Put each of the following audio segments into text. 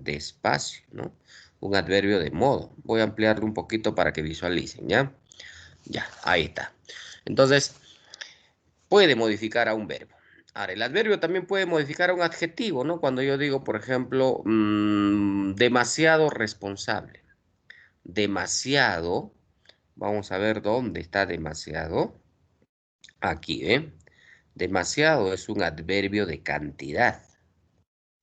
despacio, ¿no? Un adverbio de modo. Voy a ampliarlo un poquito para que visualicen, ¿ya? Ya, ahí está. Entonces, puede modificar a un verbo. Ahora, el adverbio también puede modificar a un adjetivo, ¿no? Cuando yo digo, por ejemplo, demasiado responsable. Demasiado, vamos a ver dónde está demasiado. Aquí, ¿eh? Demasiado es un adverbio de cantidad.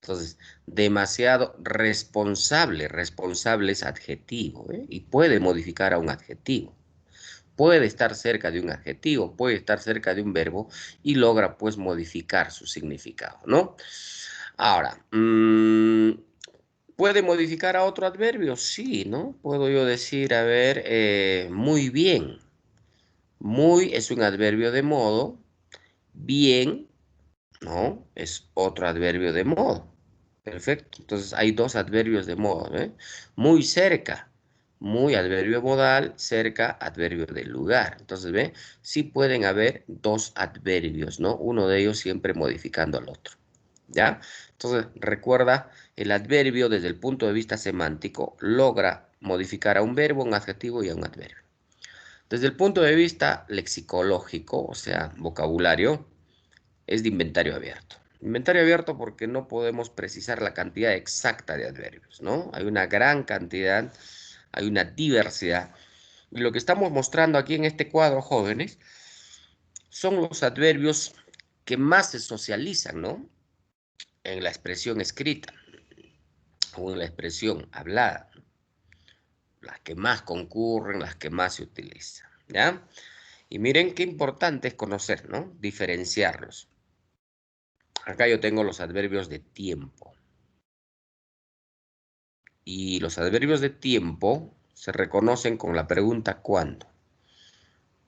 Entonces, demasiado responsable. Responsable es adjetivo, ¿eh? Y puede modificar a un adjetivo. Puede estar cerca de un adjetivo, puede estar cerca de un verbo y logra pues modificar su significado, ¿no? Ahora, ¿puede modificar a otro adverbio? Sí, ¿no? Puedo yo decir, a ver, muy bien. Muy es un adverbio de modo. Bien, ¿no? Es otro adverbio de modo. Perfecto. Entonces hay dos adverbios de modo, ¿eh? Muy cerca. Muy adverbio modal, cerca adverbio de lugar. Entonces, ¿ve? Sí pueden haber dos adverbios, ¿no? Uno de ellos siempre modificando al otro. ¿Ya? Entonces, recuerda, el adverbio desde el punto de vista semántico logra modificar a un verbo, un adjetivo y a un adverbio. Desde el punto de vista lexicológico, o sea, vocabulario, es de inventario abierto. Inventario abierto porque no podemos precisar la cantidad exacta de adverbios, ¿no? Hay una gran cantidad, hay una diversidad. Y lo que estamos mostrando aquí en este cuadro, jóvenes, son los adverbios que más se socializan, ¿no? En la expresión escrita o en la expresión hablada. Las que más concurren, las que más se utilizan, ¿ya? Y miren qué importante es conocer, ¿no? Diferenciarlos. Acá yo tengo los adverbios de tiempo. Y los adverbios de tiempo se reconocen con la pregunta ¿cuándo?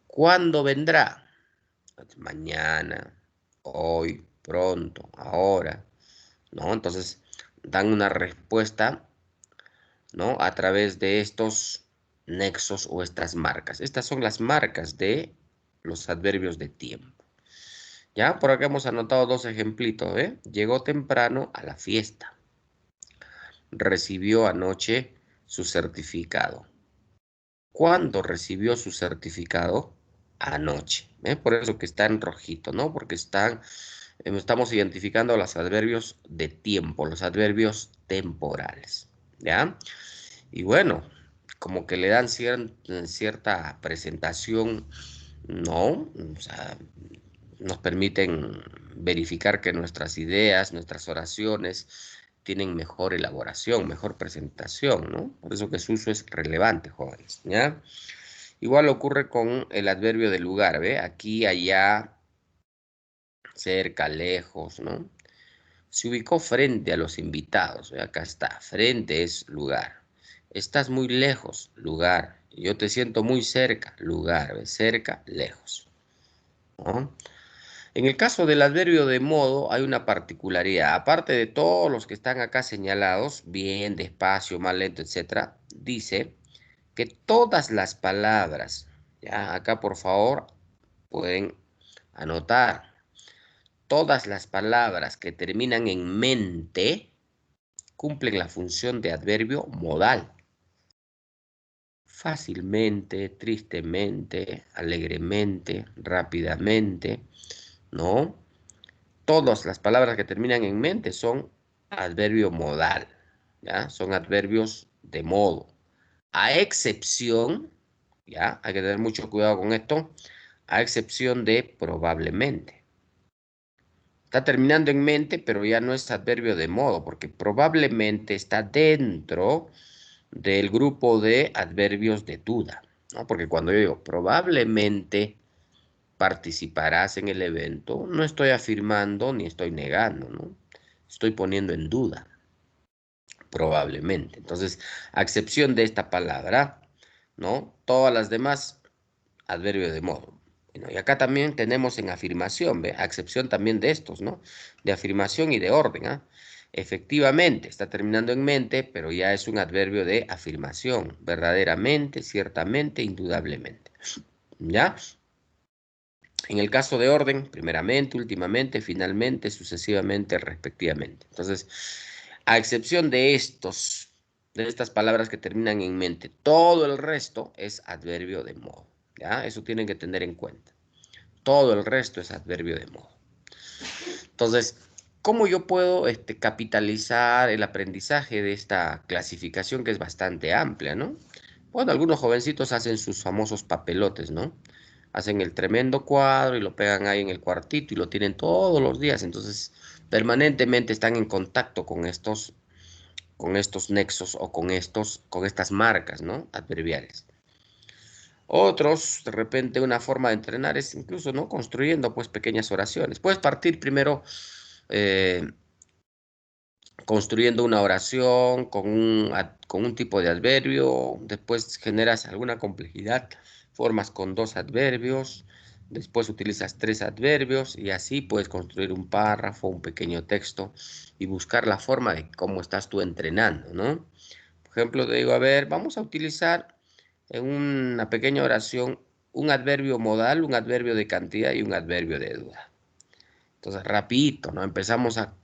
¿Cuándo vendrá? Mañana, hoy, pronto, ahora, ¿no? Entonces dan una respuesta, ¿no? A través de estos nexos o estas marcas. Estas son las marcas de los adverbios de tiempo. Ya, por acá hemos anotado dos ejemplitos, ¿eh? Llegó temprano a la fiesta. Recibió anoche su certificado. ¿Cuándo recibió su certificado? Anoche. Por eso que está en rojito, ¿no? Porque estamos identificando los adverbios de tiempo, los adverbios temporales, ¿ya? Y bueno, como que le dan cierta presentación, ¿no? O sea, nos permiten verificar que nuestras ideas, nuestras oraciones tienen mejor elaboración, mejor presentación, ¿no? Por eso que su uso es relevante, jóvenes, ¿ya? Igual ocurre con el adverbio de lugar, ¿ve? Aquí, allá, cerca, lejos, ¿no? Se ubicó frente a los invitados, ¿ve? Acá está, frente es lugar. Estás muy lejos, lugar. Yo te siento muy cerca, lugar, ¿ve? Cerca, lejos, ¿no? En el caso del adverbio de modo hay una particularidad. Aparte de todos los que están acá señalados, bien, despacio, más lento, etcétera, dice que todas las palabras, ya acá por favor pueden anotar, todas las palabras que terminan en mente cumplen la función de adverbio modal. Fácilmente, tristemente, alegremente, rápidamente, ¿no? Todas las palabras que terminan en mente son adverbio modal, ¿ya? Son adverbios de modo. A excepción, ¿ya? Hay que tener mucho cuidado con esto, a excepción de probablemente. Está terminando en mente, pero ya no es adverbio de modo, porque probablemente está dentro del grupo de adverbios de duda, ¿no? Porque cuando yo digo probablemente participarás en el evento, no estoy afirmando ni estoy negando, ¿no? Estoy poniendo en duda, probablemente. Entonces, a excepción de esta palabra, ¿no? Todas las demás, adverbio de modo. Bueno, y acá también tenemos en afirmación, ¿ve? A excepción también de estos, ¿no? De afirmación y de orden, ¿ah? Efectivamente, está terminando en mente, pero ya es un adverbio de afirmación. Verdaderamente, ciertamente, indudablemente. ¿Ya? En el caso de orden, primeramente, últimamente, finalmente, sucesivamente, respectivamente. Entonces, A excepción de estas palabras que terminan en mente. Todo el resto es adverbio de modo. ¿Ya? Eso tienen que tener en cuenta. Todo el resto es adverbio de modo. Entonces, ¿cómo yo puedo capitalizar el aprendizaje de esta clasificación que es bastante amplia, ¿no? Bueno, algunos jovencitos hacen sus famosos papelotes, ¿no? Hacen el tremendo cuadro y lo pegan ahí en el cuartito y lo tienen todos los días. Entonces, permanentemente están en contacto con estos nexos o con estas marcas, ¿no? Adverbiales. Otros, de repente, una forma de entrenar es incluso, ¿no? Construyendo, pues, pequeñas oraciones. Puedes partir primero eh, construyendo una oración con un tipo de adverbio, después generas alguna complejidad, formas con 2 adverbios, después utilizas 3 adverbios y así puedes construir un párrafo, un pequeño texto y buscar la forma de cómo estás tú entrenando, ¿no? Por ejemplo, te digo, a ver, vamos a utilizar en una pequeña oración un adverbio modal, un adverbio de cantidad y un adverbio de duda. Entonces, rapidito, ¿no? Empezamos a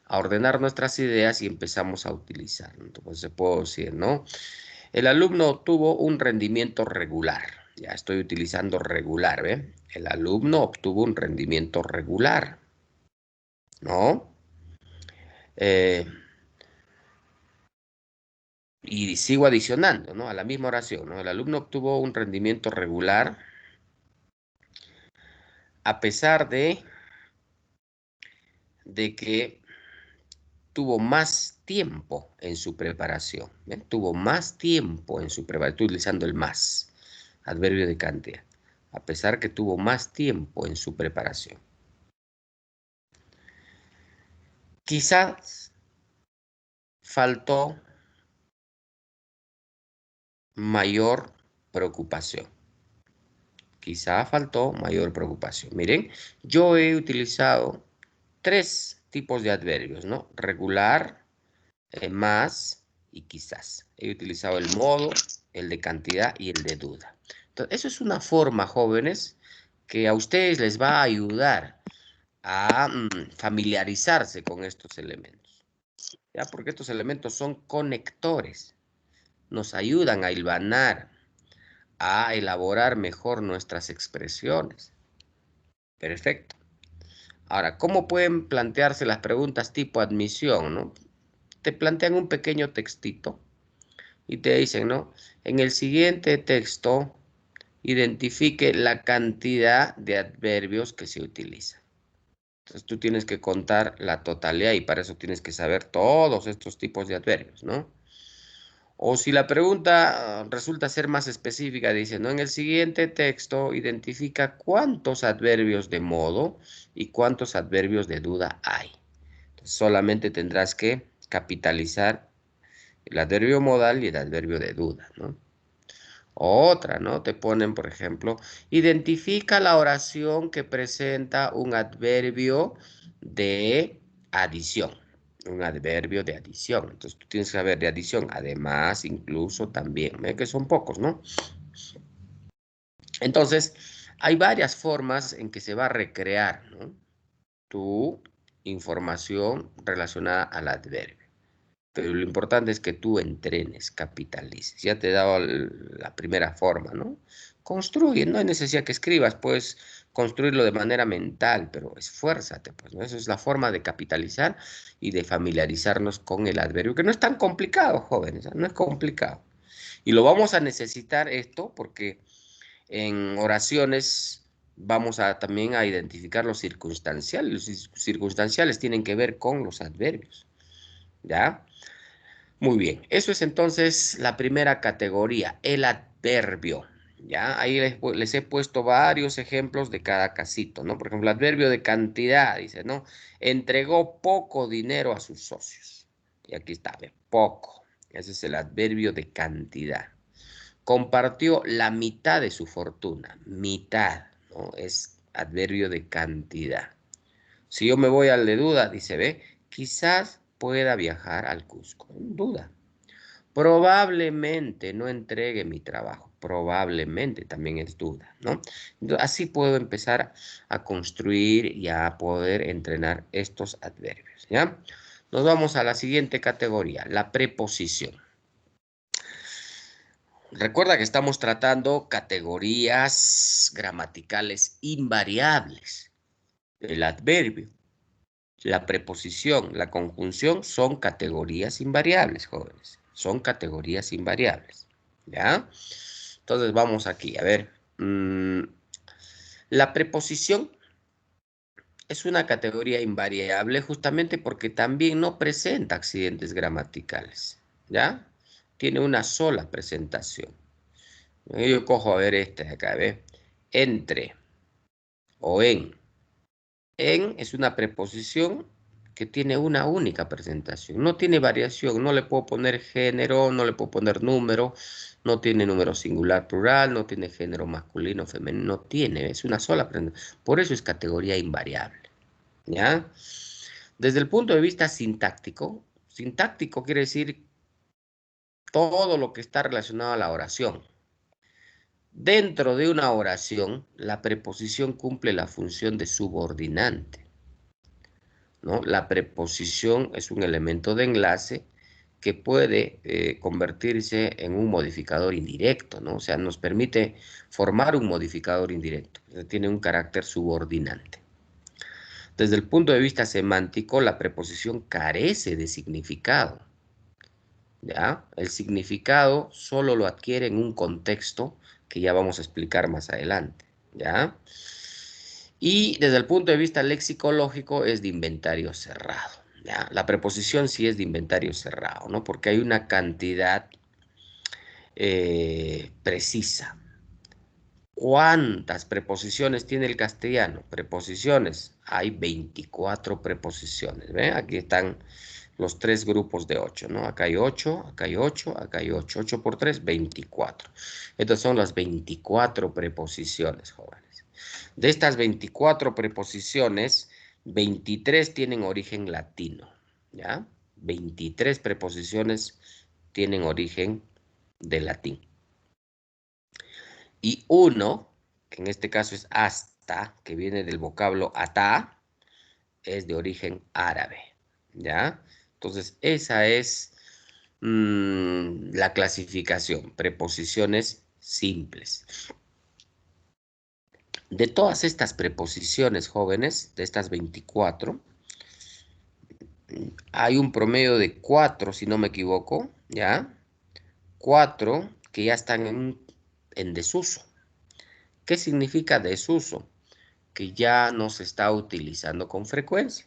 ordenar nuestras ideas y empezamos a utilizar. Entonces, se puede decir, ¿no? El alumno obtuvo un rendimiento regular. Ya estoy utilizando regular, ¿ve? El alumno obtuvo un rendimiento regular, ¿no? Eh, y sigo adicionando, ¿no? A la misma oración, ¿no? El alumno obtuvo un rendimiento regular a pesar de que tuvo más tiempo en su preparación. ¿Ven? Tuvo más tiempo en su preparación. Estoy utilizando el más, adverbio de cantidad. A pesar que tuvo más tiempo en su preparación. Quizás faltó mayor preocupación. Quizá faltó mayor preocupación. Miren, yo he utilizado 3 tipos de adverbios, ¿no? Regular, más y quizás. He utilizado el modo, el de cantidad y el de duda. Entonces, eso es una forma, jóvenes, que a ustedes les va a ayudar a familiarizarse con estos elementos. ¿Ya? Porque estos elementos son conectores. Nos ayudan a hilvanar, a elaborar mejor nuestras expresiones. Perfecto. Ahora, ¿cómo pueden plantearse las preguntas tipo admisión, ¿no? Te plantean un pequeño textito y te dicen, ¿no? En el siguiente texto, identifique la cantidad de adverbios que se utilizan. Entonces tú tienes que contar la totalidad y para eso tienes que saber todos estos tipos de adverbios, ¿no? O si la pregunta resulta ser más específica, dice, ¿no? En el siguiente texto, identifica cuántos adverbios de modo y cuántos adverbios de duda hay. Entonces, solamente tendrás que capitalizar el adverbio modal y el adverbio de duda, ¿no? Otra, ¿no? Te ponen, por ejemplo, identifica la oración que presenta un adverbio de adición. Un adverbio de adición. Entonces, tú tienes que saber de adición, además, incluso, también. ¿Ve? Que son pocos, ¿no? Entonces, hay varias formas en que se va a recrear, ¿no? Tu información relacionada al adverbio. Pero lo importante es que tú entrenes, capitalices. Ya te he dado la primera forma, ¿no? Construye, no hay necesidad que escribas, puedes construirlo de manera mental, pero esfuérzate, pues, ¿no? Esa es la forma de capitalizar y de familiarizarnos con el adverbio, que no es tan complicado, jóvenes, no es complicado. Y lo vamos a necesitar esto porque en oraciones vamos a también a identificar los circunstanciales. Los circunstanciales tienen que ver con los adverbios, ¿ya? Muy bien, eso es entonces la primera categoría, el adverbio. Ya, ahí les he puesto varios ejemplos de cada casito, ¿no? Por ejemplo, el adverbio de cantidad, dice, ¿no? Entregó poco dinero a sus socios. Y aquí está, ¿ve? Poco. Ese es el adverbio de cantidad. Compartió la mitad de su fortuna. Mitad, ¿no? Es adverbio de cantidad. Si yo me voy al de duda, dice, ¿ve? Quizás pueda viajar al Cusco. Duda. Probablemente no entregue mi trabajo. Probablemente también es duda, ¿no? Entonces, así puedo empezar a construir y a poder entrenar estos adverbios, ¿ya? Nos vamos a la siguiente categoría, la preposición. Recuerda que estamos tratando categorías gramaticales invariables. El adverbio, la preposición, la conjunción son categorías invariables, jóvenes. Son categorías invariables. ¿Ya? Entonces vamos aquí, a ver. La preposición es una categoría invariable justamente porque también no presenta accidentes gramaticales. ¿Ya? Tiene una sola presentación. Yo cojo a ver este de acá, ¿ve? Entre o en. En es una preposición que tiene una única presentación. No tiene variación. No le puedo poner género, no le puedo poner número. No tiene número singular plural, no tiene género masculino, femenino. No tiene, es una sola presentación. Por eso es categoría invariable. ¿Ya? Desde el punto de vista sintáctico, sintáctico quiere decir todo lo que está relacionado a la oración. Dentro de una oración, la preposición cumple la función de subordinante, ¿no? La preposición es un elemento de enlace que puede convertirse en un modificador indirecto, ¿no? O sea, nos permite formar un modificador indirecto. Tiene un carácter subordinante. Desde el punto de vista semántico, la preposición carece de significado, ¿ya? El significado solo lo adquiere en un contexto que ya vamos a explicar más adelante, ¿ya? Y desde el punto de vista lexicológico es de inventario cerrado, ¿ya? La preposición sí es de inventario cerrado, ¿no? Porque hay una cantidad precisa. ¿Cuántas preposiciones tiene el castellano? Preposiciones. Hay 24 preposiciones, ¿ve? Aquí están los tres grupos de 8, ¿no? Acá hay 8, acá hay 8, acá hay 8. 8 por 3, 24. Estas son las 24 preposiciones, jóvenes. De estas 24 preposiciones, 23 tienen origen latino, ¿ya? 23 preposiciones tienen origen de latín. Y uno, que en este caso es hasta, que viene del vocablo ata, es de origen árabe, ¿ya? Entonces, esa es la clasificación, preposiciones simples. De todas estas preposiciones, jóvenes, de estas 24, hay un promedio de 4, si no me equivoco, ¿ya? 4 que ya están en desuso. ¿Qué significa desuso? Que ya no se está utilizando con frecuencia.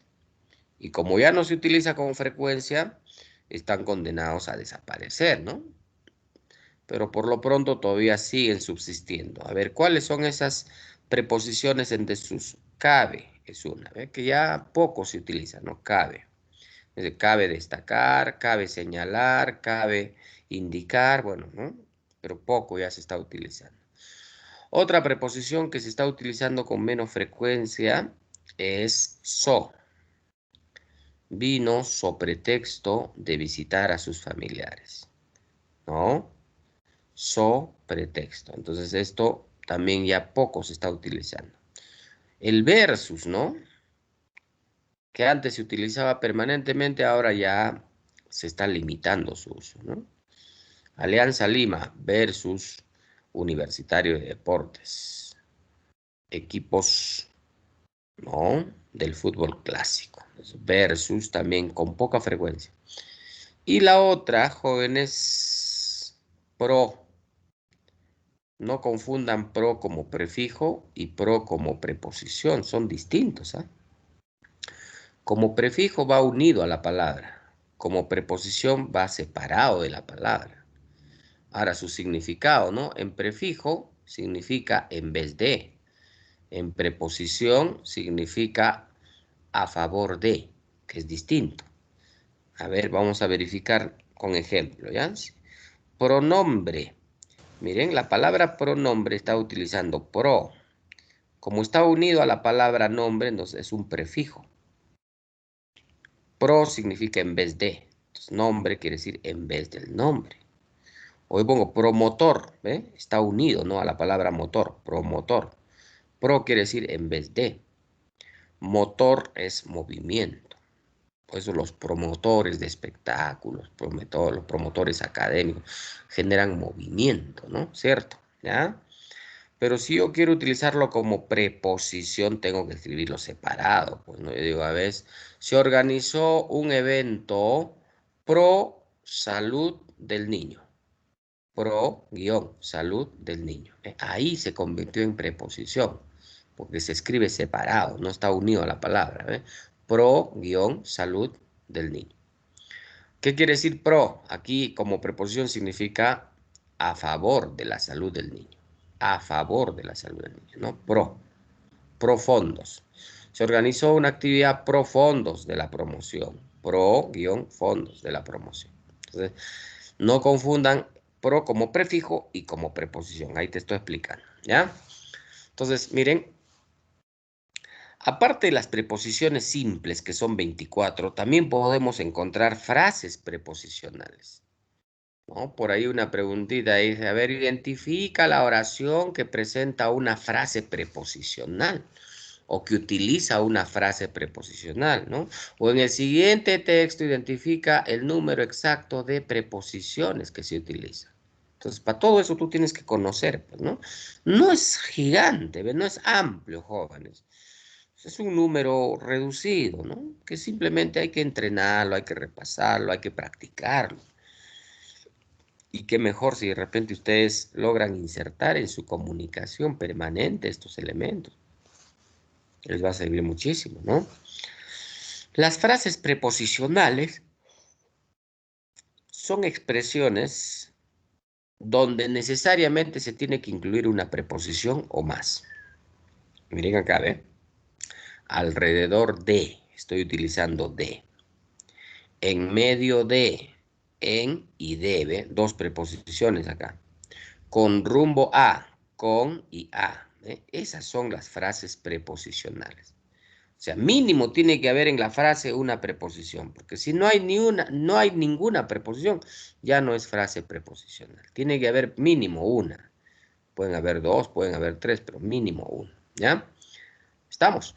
Y como ya no se utiliza con frecuencia, están condenados a desaparecer, ¿no? Pero por lo pronto todavía siguen subsistiendo. A ver, ¿cuáles son esas preposiciones en desuso? Cabe es una, ¿ve? Que ya poco se utiliza, ¿no? Cabe. Cabe destacar, cabe señalar, cabe indicar, bueno, ¿no? Pero poco ya se está utilizando. Otra preposición que se está utilizando con menos frecuencia es so. Vino so pretexto de visitar a sus familiares, ¿no? So pretexto. Entonces esto también ya poco se está utilizando. El versus, ¿no? Que antes se utilizaba permanentemente, ahora ya se está limitando su uso, ¿no? Alianza Lima versus Universitario de Deportes. Equipos, ¿no? Del fútbol clásico. Versus también con poca frecuencia. Y la otra, jóvenes, pro. No confundan pro como prefijo y pro como preposición. Son distintos, ¿ah? Como prefijo va unido a la palabra. Como preposición va separado de la palabra. Ahora, su significado, ¿no? En prefijo significa en vez de. En preposición significa a favor de, que es distinto. A ver, vamos a verificar con ejemplo, ¿ya? Pronombre. Miren, la palabra pronombre está utilizando pro. Como está unido a la palabra nombre, entonces es un prefijo. Pro significa en vez de. Entonces, nombre quiere decir en vez del nombre. Hoy pongo promotor, ¿ve? Está unido, ¿no? A la palabra motor, promotor. Pro quiere decir en vez de. Motor es movimiento. Por eso los promotores de espectáculos, los promotores académicos, generan movimiento, ¿no? ¿Cierto? ¿Ya? Pero si yo quiero utilizarlo como preposición, tengo que escribirlo separado. Pues, ¿no? Yo digo, a ver, se organizó un evento pro salud del niño. Pro, guión, salud del niño. Ahí se convirtió en preposición, porque se escribe separado, no está unido a la palabra. Pro, guión, salud del niño. ¿Qué quiere decir pro? Aquí como preposición significa a favor de la salud del niño. A favor de la salud del niño, ¿no? Pro fondos. Se organizó una actividad pro fondos de la promoción. Pro, guión, fondos de la promoción. Entonces, no confundan pro como prefijo y como preposición. Ahí te estoy explicando, ¿ya? Entonces, miren, aparte de las preposiciones simples, que son 24, también podemos encontrar frases preposicionales, ¿no? Por ahí una preguntita dice, a ver, identifica la oración que presenta una frase preposicional o que utiliza una frase preposicional, ¿no? O en el siguiente texto identifica el número exacto de preposiciones que se utiliza. Entonces, para todo eso tú tienes que conocer, pues, ¿no? No es gigante, ¿ves? No es amplio, jóvenes. Es un número reducido, ¿no? Que simplemente hay que entrenarlo, hay que repasarlo, hay que practicarlo. Y qué mejor si de repente ustedes logran insertar en su comunicación permanente estos elementos. Les va a servir muchísimo, ¿no? Las frases preposicionales son expresiones donde necesariamente se tiene que incluir una preposición o más. Miren acá, ¿ve? Alrededor de, estoy utilizando de. En medio de, en y debe, dos preposiciones acá. Con rumbo a, con y a. Esas son las frases preposicionales. O sea, mínimo tiene que haber en la frase una preposición, porque si no hay ni una, no hay ninguna preposición, ya no es frase preposicional. Tiene que haber mínimo una. Pueden haber dos, pueden haber tres, pero mínimo uno. ¿Ya? ¿Estamos?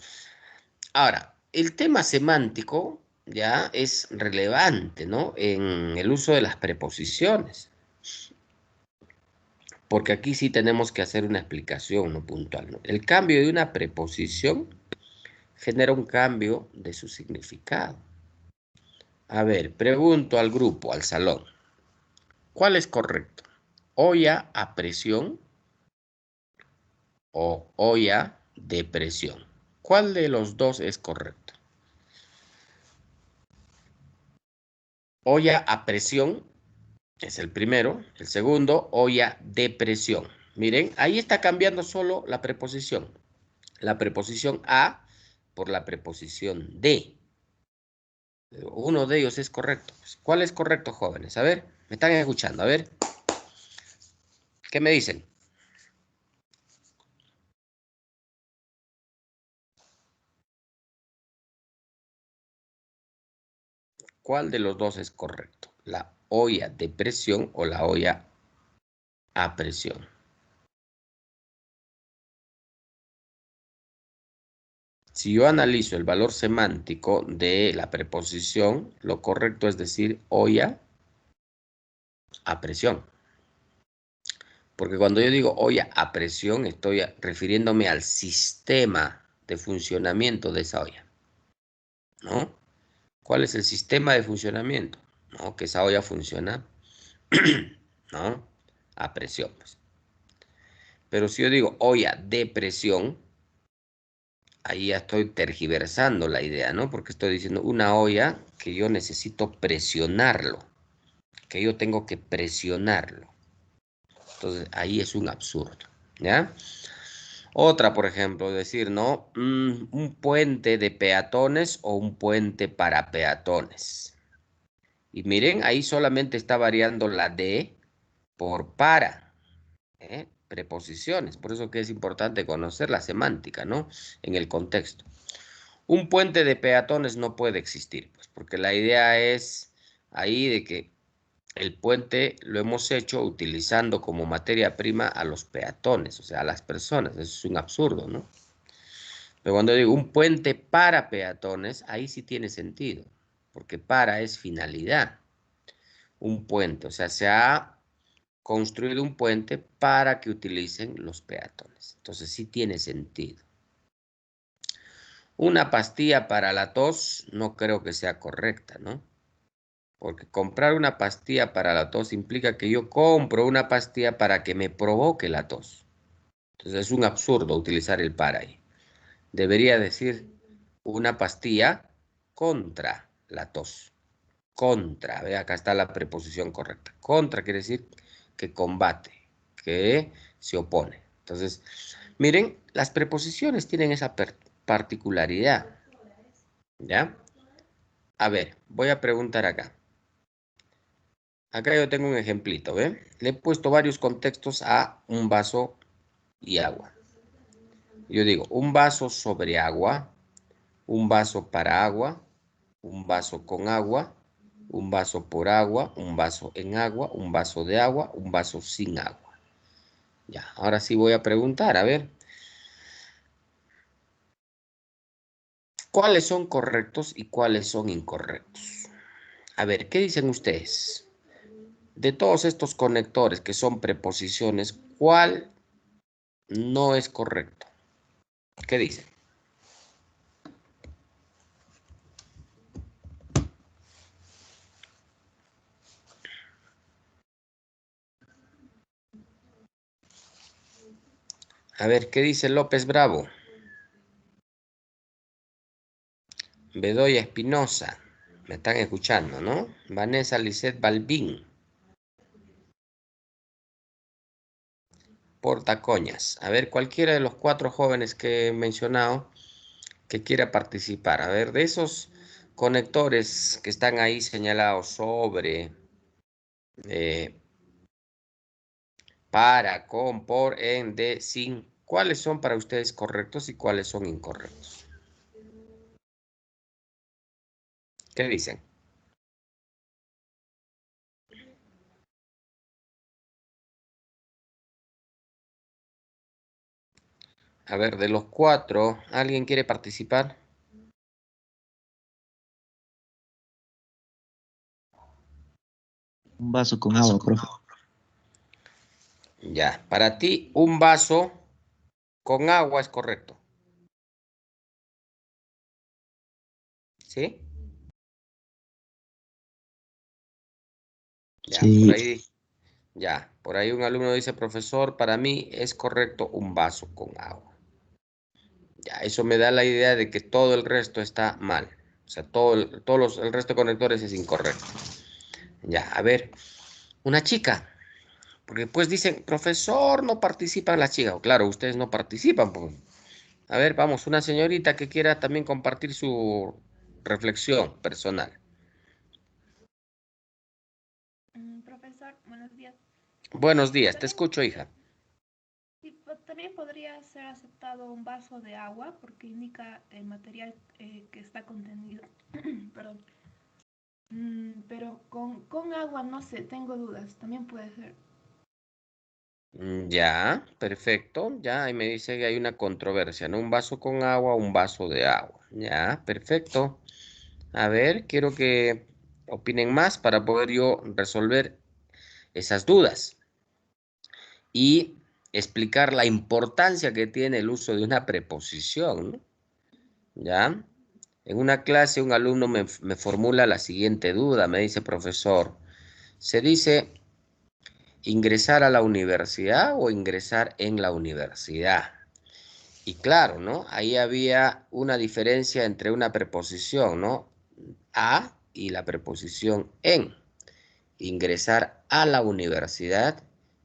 Ahora, el tema semántico ya es relevante, ¿no? En el uso de las preposiciones. Porque aquí sí tenemos que hacer una explicación no puntual, ¿no? El cambio de una preposición genera un cambio de su significado. A ver, pregunto al grupo, al salón. ¿Cuál es correcto? ¿Olla a presión o olla de presión? ¿Cuál de los dos es correcto? Olla a presión es el primero. El segundo, olla de presión. Miren, ahí está cambiando solo la preposición. La preposición a por la preposición de. Uno de ellos es correcto. ¿Cuál es correcto, jóvenes? A ver, me están escuchando. A ver, ¿qué me dicen? ¿Cuál de los dos es correcto? ¿La olla de presión o la olla a presión? Si yo analizo el valor semántico de la preposición, lo correcto es decir olla a presión. Porque cuando yo digo olla a presión, estoy refiriéndome al sistema de funcionamiento de esa olla, ¿no? ¿Cuál es el sistema de funcionamiento? ¿No? Que esa olla funciona, ¿no? A presión, pues. Pero si yo digo olla de presión, ahí ya estoy tergiversando la idea, ¿no? Porque estoy diciendo una olla que yo necesito presionarlo, que yo tengo que presionarlo. Entonces, ahí es un absurdo, ¿ya? Otra, por ejemplo, decir, ¿no? Un puente de peatones o un puente para peatones. Y miren, ahí solamente está variando la de por para, preposiciones. Por eso que es importante conocer la semántica, ¿no? En el contexto. Un puente de peatones no puede existir, pues, porque la idea es ahí de que el puente lo hemos hecho utilizando como materia prima a los peatones, o sea, a las personas. Eso es un absurdo, ¿no? Pero cuando digo un puente para peatones, ahí sí tiene sentido. porque para es finalidad. Un puente, o sea, se ha construido un puente para que utilicen los peatones. Entonces sí tiene sentido. Una pastilla para la tos no creo que sea correcta, ¿no? Porque comprar una pastilla para la tos implica que yo compro una pastilla para que me provoque la tos. Entonces es un absurdo utilizar el para ahí. Debería decir una pastilla contra la tos. Contra, ve, acá está la preposición correcta. Contra quiere decir que combate, que se opone. Entonces, miren, las preposiciones tienen esa particularidad. ¿Ya? A ver, voy a preguntar acá. Acá yo tengo un ejemplito, ¿ve? Le he puesto varios contextos a un vaso y agua. Yo digo, un vaso sobre agua, un vaso para agua, un vaso con agua, un vaso por agua, un vaso en agua, un vaso de agua, un vaso sin agua. Ya, ahora sí voy a preguntar, a ver. ¿Cuáles son correctos y cuáles son incorrectos? A ver, ¿qué dicen ustedes? De todos estos conectores que son preposiciones, ¿cuál no es correcto? ¿Qué dicen? A ver, ¿qué dice López Bravo? Bedoya Espinosa. Me están escuchando, ¿no? Vanessa Lisset Balbín. Portacoñas. A ver, cualquiera de los 4 jóvenes que he mencionado que quiera participar. A ver, de esos conectores que están ahí señalados sobre, eh, para, con, por, en, de, sin, ¿cuáles son para ustedes correctos y cuáles son incorrectos? ¿Qué dicen? A ver, de los 4, ¿alguien quiere participar? Un vaso con agua, profe. Ya, para ti un vaso con agua es correcto. ¿Sí? Ya, Sí, por ahí un alumno dice, profesor, para mí es correcto un vaso con agua. Ya, eso me da la idea de que todo el resto está mal. O sea, el resto de conectores es incorrecto. Ya, a ver, una chica. Porque después dicen, profesor, no participan las chicas. Claro, ustedes no participan. Pues. A ver, vamos, una señorita que quiera también compartir su reflexión personal. Profesor, buenos días. Buenos días, te También, escucho, hija. sí, también podría ser aceptado un vaso de agua porque indica el material que está contenido. Perdón. Pero con agua, no sé, tengo dudas. También puede ser. Ya, perfecto. Ya, ahí me dice que hay una controversia, ¿no? Un vaso con agua, un vaso de agua. Ya, perfecto. A ver, quiero que opinen más para poder yo resolver esas dudas y explicar la importancia que tiene el uso de una preposición, ¿no? ¿Ya? En una clase un alumno me formula la siguiente duda, me dice, profesor, ¿se dice ingresar a la universidad o ingresar en la universidad? Y claro, ¿no? Ahí había una diferencia entre una preposición, ¿no? A y la preposición en. Ingresar a la universidad,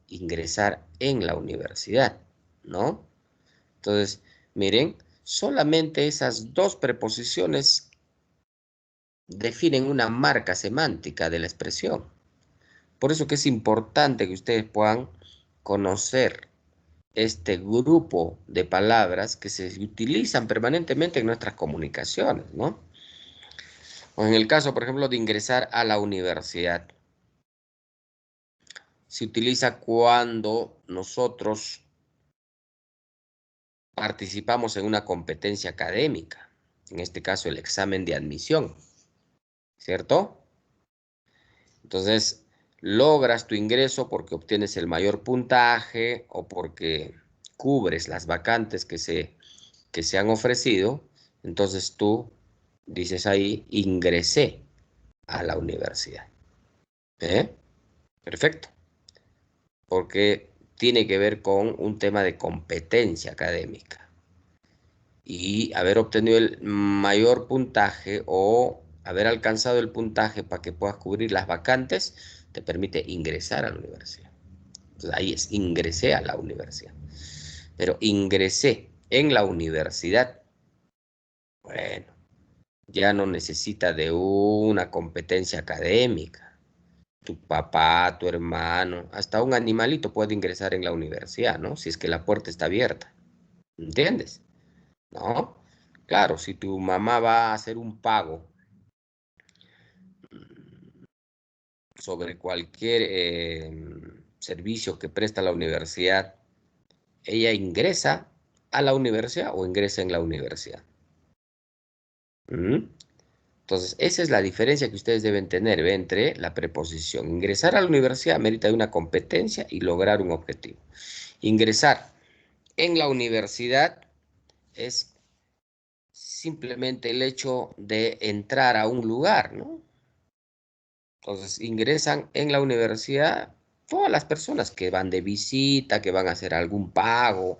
ingresar en la universidad, ¿no? Entonces, miren, solamente esas 2 preposiciones definen una marca semántica de la expresión. Por eso que es importante que ustedes puedan conocer este grupo de palabras que se utilizan permanentemente en nuestras comunicaciones, ¿no? O en el caso, por ejemplo, de ingresar a la universidad. Se utiliza cuando nosotros participamos en una competencia académica, en este caso el examen de admisión. ¿cierto? Entonces, logras tu ingreso porque obtienes el mayor puntaje o porque cubres las vacantes que se han ofrecido. Entonces tú dices ahí, ingresé a la universidad. ¿Eh? Perfecto. Porque tiene que ver con un tema de competencia académica. Y haber obtenido el mayor puntaje o haber alcanzado el puntaje para que puedas cubrir las vacantes te permite ingresar a la universidad. Entonces ahí es, ingresé a la universidad. Pero ingresé en la universidad, bueno, ya no necesita de una competencia académica. Tu papá, tu hermano, hasta un animalito puede ingresar en la universidad, ¿no? Si es que la puerta está abierta. ¿Entiendes? ¿No? Claro, si tu mamá va a hacer un pago sobre cualquier servicio que presta la universidad, ella ingresa a la universidad o ingresa en la universidad. ¿Mm? Entonces, esa es la diferencia que ustedes deben tener, ¿ve? Entre la preposición. Ingresar a la universidad merita de una competencia y lograr un objetivo. Ingresar en la universidad es simplemente el hecho de entrar a un lugar, ¿no? Entonces, ingresan en la universidad todas las personas que van de visita, que van a hacer algún pago,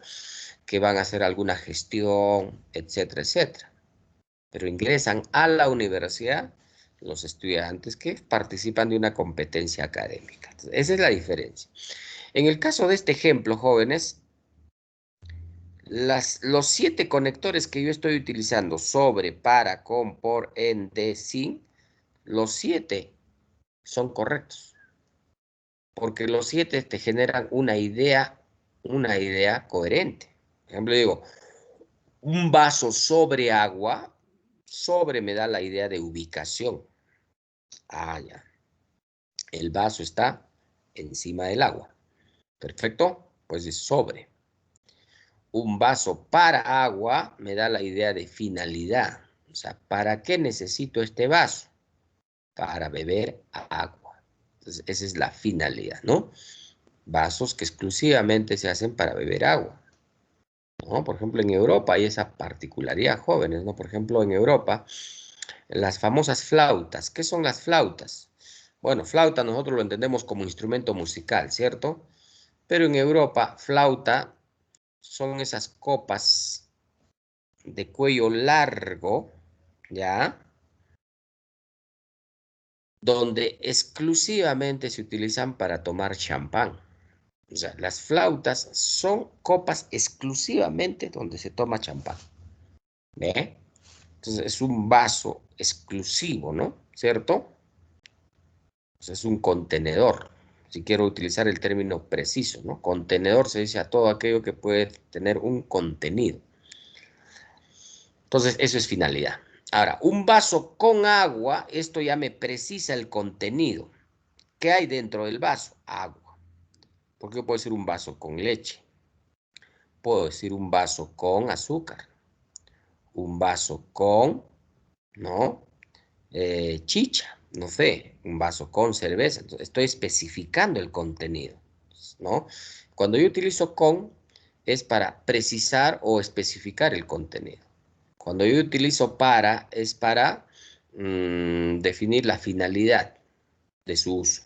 que van a hacer alguna gestión, etcétera, etcétera. Pero ingresan a la universidad los estudiantes que participan de una competencia académica. Entonces, esa es la diferencia. En el caso de este ejemplo, jóvenes, los 7 conectores que yo estoy utilizando, sobre, para, con, por, en, de, sin, los 7 son correctos, porque los 7 te generan una idea coherente. Por ejemplo, digo, un vaso sobre agua, sobre me da la idea de ubicación. Ah, ya. El vaso está encima del agua. Perfecto, pues es sobre. Un vaso para agua me da la idea de finalidad. O sea, ¿para qué necesito este vaso? Para beber agua. Entonces, esa es la finalidad, ¿no? Vasos que exclusivamente se hacen para beber agua, ¿no? Por ejemplo, en Europa hay esa particularidad, jóvenes, ¿no? Por ejemplo, en Europa, las famosas flautas. ¿Qué son las flautas? Bueno, flauta nosotros lo entendemos como instrumento musical, ¿cierto? Pero en Europa, flauta son esas copas de cuello largo, ¿ya? Donde exclusivamente se utilizan para tomar champán. O sea, las flautas son copas exclusivamente donde se toma champán. ¿Ve? Entonces es un vaso exclusivo, ¿no? ¿Cierto? O sea, es un contenedor. Si quiero utilizar el término preciso, ¿no? Contenedor se dice a todo aquello que puede tener un contenido. Entonces, eso es finalidad. Ahora, un vaso con agua, esto ya me precisa el contenido. ¿Qué hay dentro del vaso? Agua. Porque puede ser un vaso con leche. Puedo decir un vaso con azúcar. Un vaso con, ¿no? Chicha, no sé, un vaso con cerveza. Entonces, estoy especificando el contenido, ¿no? Cuando yo utilizo con, es para precisar o especificar el contenido. Cuando yo utilizo para, es para definir la finalidad de su uso.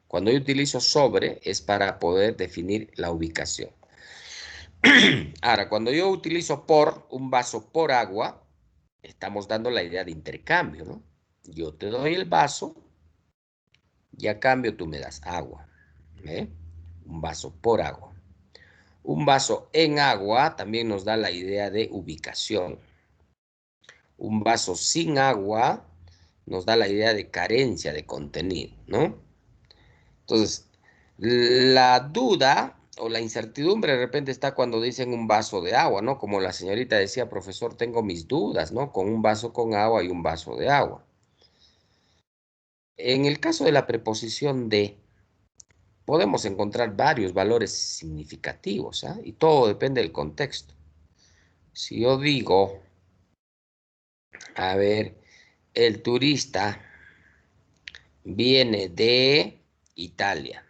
Cuando yo utilizo sobre, es para poder definir la ubicación. Ahora, cuando yo utilizo por, un vaso por agua, estamos dando la idea de intercambio, ¿no? Yo te doy el vaso y a cambio tú me das agua. ¿Eh? Un vaso por agua. Un vaso en agua también nos da la idea de ubicación. Un vaso sin agua nos da la idea de carencia de contenido, ¿no? Entonces, la duda o la incertidumbre de repente está cuando dicen un vaso de agua, ¿no? Como la señorita decía, profesor, tengo mis dudas, ¿no? Con un vaso con agua y un vaso de agua. En el caso de la preposición de, podemos encontrar varios valores significativos, ¿ah? Y todo depende del contexto. Si yo digo, a ver, el turista viene de Italia.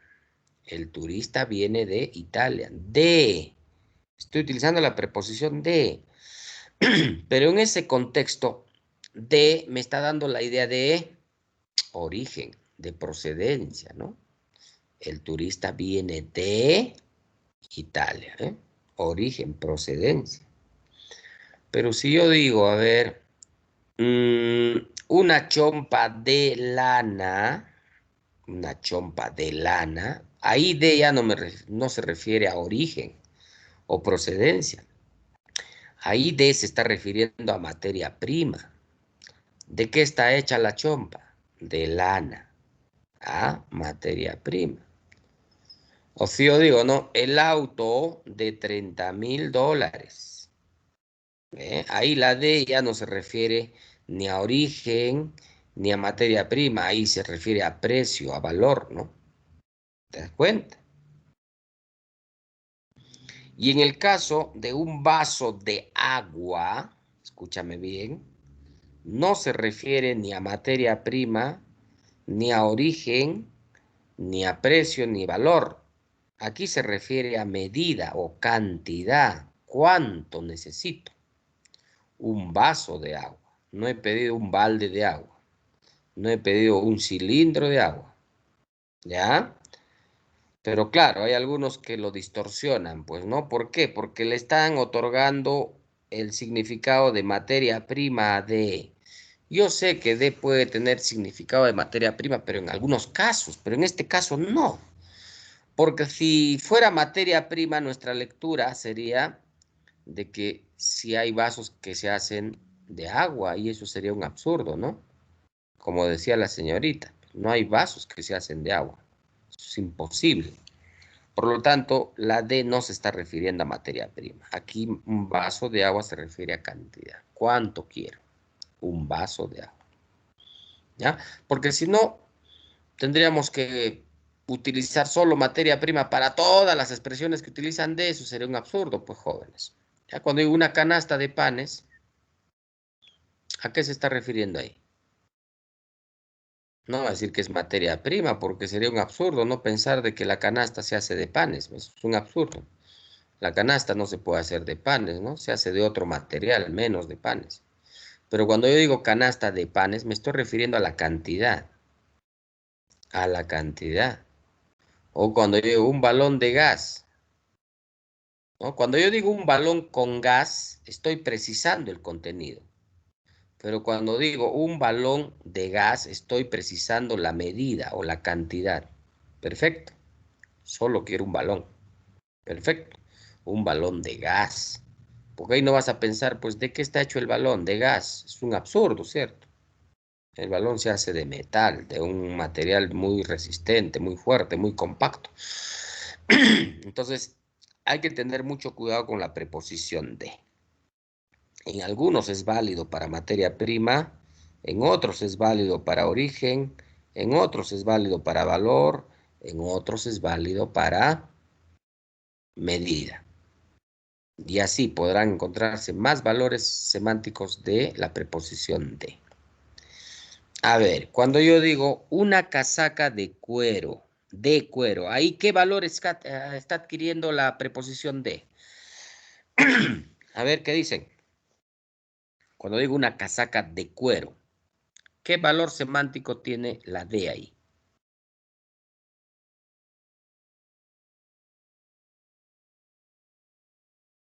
El turista viene de Italia. De. Estoy utilizando la preposición de. Pero en ese contexto, de me está dando la idea de origen, de procedencia, ¿no? El turista viene de Italia, ¿eh? Origen, procedencia. Pero si yo digo, a ver, una chompa de lana, una chompa de lana, ahí de ya no se refiere a origen o procedencia. Ahí de se está refiriendo a materia prima. ¿De qué está hecha la chompa? De lana. A materia prima. O si yo digo, no, el auto de $30,000. Ahí la D ya no se refiere ni a origen ni a materia prima, ahí se refiere a precio, a valor, ¿no? ¿Te das cuenta? Y en el caso de un vaso de agua, escúchame bien, no se refiere ni a materia prima, ni a origen, ni a precio, ni valor. Aquí se refiere a medida o cantidad. ¿Cuánto necesito? Un vaso de agua. No he pedido un balde de agua. No he pedido un cilindro de agua. ¿Ya? Pero claro, hay algunos que lo distorsionan, pues, ¿no? ¿Por qué? Porque le están otorgando el significado de materia prima de. Yo sé que D puede tener significado de materia prima, pero en algunos casos, pero en este caso no. Porque si fuera materia prima, nuestra lectura sería de que si hay vasos que se hacen de agua, y eso sería un absurdo, ¿no? Como decía la señorita, no hay vasos que se hacen de agua. Eso es imposible. Por lo tanto, la D no se está refiriendo a materia prima. Aquí un vaso de agua se refiere a cantidad. ¿Cuánto quiero? Un vaso de agua. ¿Ya? Porque si no, tendríamos que utilizar solo materia prima para todas las expresiones que utilizan de eso. Sería un absurdo, pues, jóvenes. Ya cuando digo una canasta de panes, ¿a qué se está refiriendo ahí? No va a decir que es materia prima, porque sería un absurdo no pensar de que la canasta se hace de panes. Es un absurdo. La canasta no se puede hacer de panes, ¿no? Se hace de otro material, menos de panes. Pero cuando yo digo canasta de panes, me estoy refiriendo a la cantidad. A la cantidad. O cuando yo digo un balón de gas, ¿no? Cuando yo digo un balón con gas, estoy precisando el contenido. Pero cuando digo un balón de gas, estoy precisando la medida o la cantidad. Perfecto. Solo quiero un balón. Perfecto. Un balón de gas. Porque ahí no vas a pensar, pues, ¿de qué está hecho el balón? De gas. Es un absurdo, ¿cierto? El balón se hace de metal, de un material muy resistente, muy fuerte, muy compacto. Entonces, hay que tener mucho cuidado con la preposición de. En algunos es válido para materia prima, en otros es válido para origen, en otros es válido para valor, en otros es válido para medida. Y así podrán encontrarse más valores semánticos de la preposición de. A ver, cuando yo digo una casaca de cuero, ¿ahí qué valor está adquiriendo la preposición de? A ver, ¿qué dicen? Cuando digo una casaca de cuero, ¿qué valor semántico tiene la de ahí?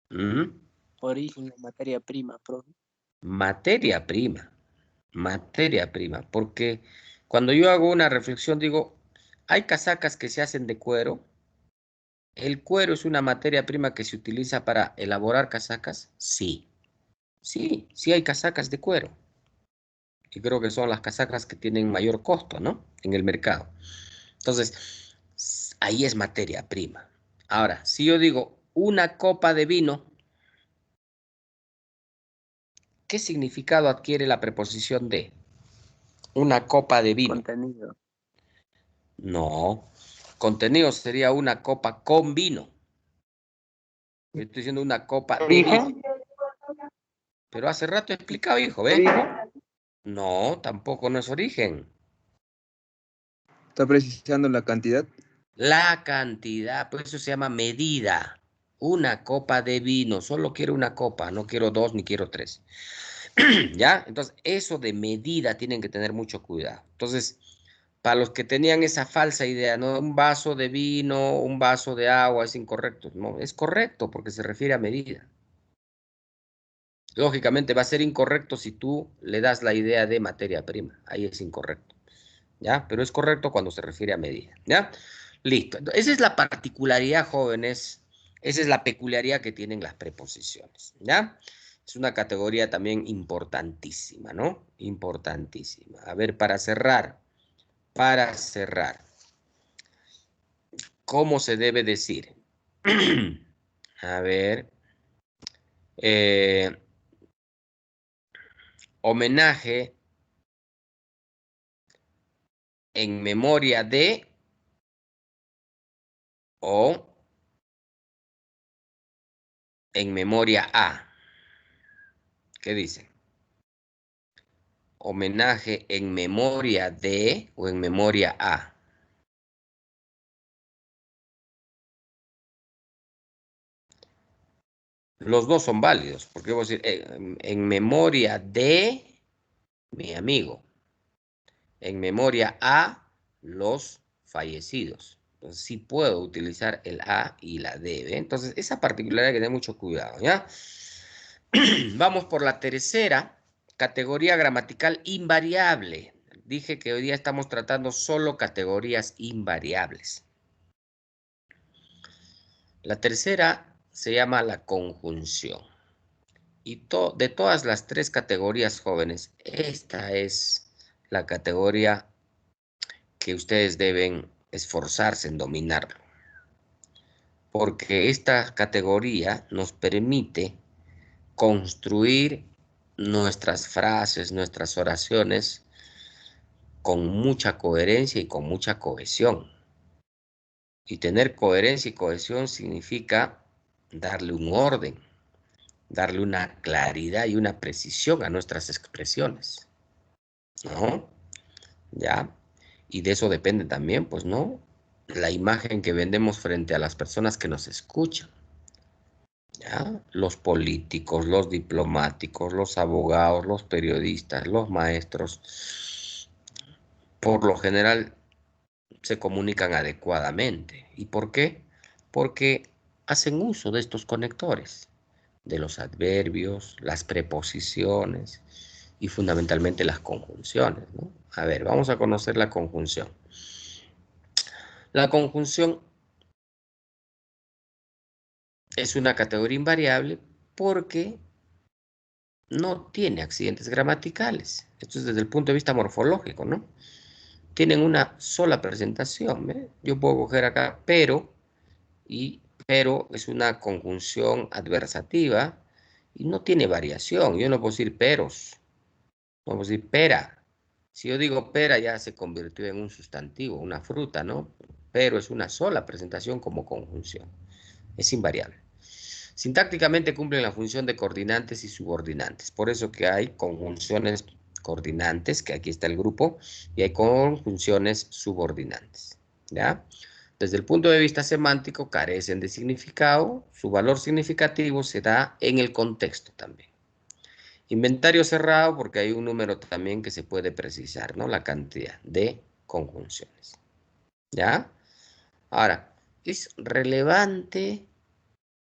¿Mm? Origen, materia prima, profe. Materia prima, materia prima, porque cuando yo hago una reflexión digo, ¿hay casacas que se hacen de cuero? ¿El cuero es una materia prima que se utiliza para elaborar casacas? Sí, sí, sí hay casacas de cuero. Y creo que son las casacas que tienen mayor costo, ¿no? En el mercado. Entonces, ahí es materia prima. Ahora, si yo digo una copa de vino, ¿qué significado adquiere la preposición de? Una copa de vino. Contenido. No, contenido sería una copa con vino. Yo estoy diciendo una copa de vino. Origen, Pero hace rato he explicado, hijo, ¿ve? origen. No, tampoco no es origen. Está precisando la cantidad. La cantidad, pues eso se llama medida. Una copa de vino, solo quiero una copa, no quiero 2 ni quiero 3. ¿Ya? Entonces, eso de medida tienen que tener mucho cuidado. Entonces, para los que tenían esa falsa idea, ¿no? Un vaso de vino, un vaso de agua es incorrecto. No, es correcto porque se refiere a medida. Lógicamente va a ser incorrecto si tú le das la idea de materia prima. Ahí es incorrecto. ¿Ya? Pero es correcto cuando se refiere a medida. ¿Ya? Listo. Esa es la particularidad, jóvenes. Esa es la peculiaridad que tienen las preposiciones. ¿Ya? Es una categoría también importantísima, ¿no? Importantísima. A ver, para cerrar. ¿Cómo se debe decir? A ver. Homenaje en memoria de o en memoria a. ¿Qué dicen? Homenaje en memoria de o en memoria a. Los dos son válidos, porque voy a decir en memoria de mi amigo, en memoria a los fallecidos. Entonces sí puedo utilizar el a y la de, ¿ve? Entonces esa particularidad hay que tener mucho cuidado, ¿ya? Vamos por la tercera categoría gramatical invariable. Dije que hoy día estamos tratando solo categorías invariables. La tercera se llama la conjunción. Y de todas las tres categorías jóvenes, esta es la categoría que ustedes deben esforzarse en dominarlo. Porque esta categoría nos permite construir nuestras frases, nuestras oraciones con mucha coherencia y con mucha cohesión. Y tener coherencia y cohesión significa darle un orden, darle una claridad y una precisión a nuestras expresiones, ¿no? ¿Ya? Y de eso depende también, pues, ¿no? La imagen que vendemos frente a las personas que nos escuchan, ¿ya? Los políticos, los diplomáticos, los abogados, los periodistas, los maestros, por lo general se comunican adecuadamente. ¿Y por qué? Porque hacen uso de estos conectores, de los adverbios, las preposiciones y fundamentalmente las conjunciones, ¿no? A ver, vamos a conocer la conjunción. La conjunción es una categoría invariable porque no tiene accidentes gramaticales. Esto es desde el punto de vista morfológico, ¿no? Tienen una sola presentación, ¿eh? Yo puedo coger acá pero, pero es una conjunción adversativa y no tiene variación. Yo no puedo decir peros, no puedo decir pera. Si yo digo pera ya se convirtió en un sustantivo, una fruta, ¿no? Pero es una sola presentación como conjunción. Es invariable. Sintácticamente cumplen la función de coordinantes y subordinantes. Por eso que hay conjunciones coordinantes, que aquí está el grupo, y hay conjunciones subordinantes, ¿ya? Desde el punto de vista semántico, carecen de significado. Su valor significativo se da en el contexto también. Inventario cerrado porque hay un número también que se puede precisar, ¿no? La cantidad de conjunciones, ¿ya? Ahora, es relevante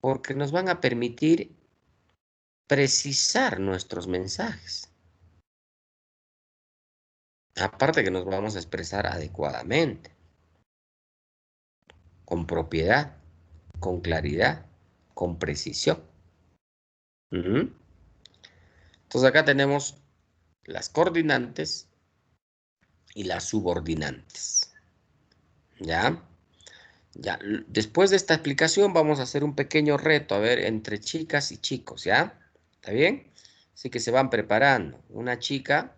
porque nos van a permitir precisar nuestros mensajes. Aparte que nos vamos a expresar adecuadamente, con propiedad, con claridad, con precisión. Entonces acá tenemos las coordinantes y las subordinantes. ¿Ya? Ya, después de esta explicación vamos a hacer un pequeño reto, a ver, entre chicas y chicos, ¿ya? ¿Está bien? Así que se van preparando. Una chica,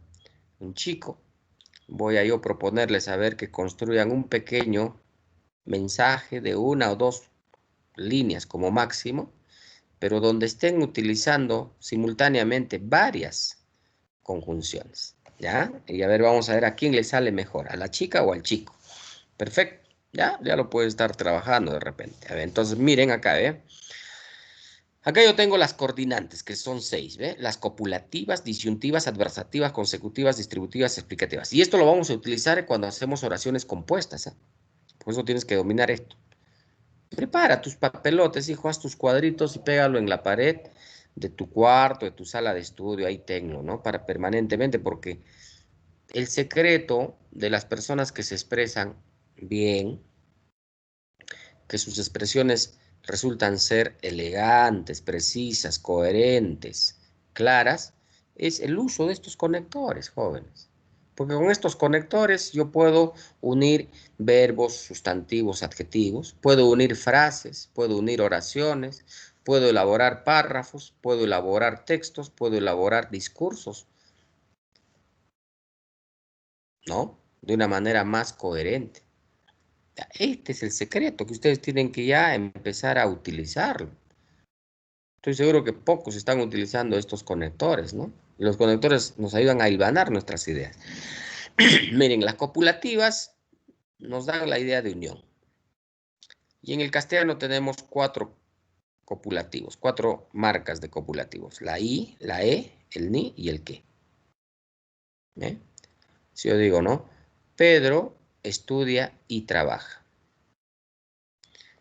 un chico, voy a yo proponerles a ver que construyan un pequeño mensaje de 1 o 2 líneas como máximo, pero donde estén utilizando simultáneamente varias conjunciones. ¿Ya? Y a ver, vamos a ver a quién le sale mejor, a la chica o al chico. Perfecto. ¿Ya? Ya lo puede estar trabajando de repente. A ver, entonces miren acá, ¿eh? Acá yo tengo las coordinantes, que son 6, ¿ve? Las copulativas, disyuntivas, adversativas, consecutivas, distributivas, explicativas. Y esto lo vamos a utilizar cuando hacemos oraciones compuestas, ¿eh? Por eso tienes que dominar esto. Prepara tus papelotes, hijo, haz tus cuadritos y pégalo en la pared de tu cuarto, de tu sala de estudio, ahí tengo, ¿no? Para permanentemente, porque el secreto de las personas que se expresan bien, que sus expresiones resultan ser elegantes, precisas, coherentes, claras, es el uso de estos conectores, jóvenes. Porque con estos conectores yo puedo unir verbos, sustantivos, adjetivos, puedo unir frases, puedo unir oraciones, puedo elaborar párrafos, puedo elaborar textos, puedo elaborar discursos, ¿no? De una manera más coherente. Este es el secreto que ustedes tienen que ya empezar a utilizarlo. Estoy seguro que pocos están utilizando estos conectores, ¿no? Y los conectores nos ayudan a hilvanar nuestras ideas. Miren, las copulativas nos dan la idea de unión. Y en el castellano tenemos 4 copulativos, 4 marcas de copulativos. La I, la E, el ni y el que. ¿Eh? Si yo digo, ¿no? Pedro estudia y trabaja.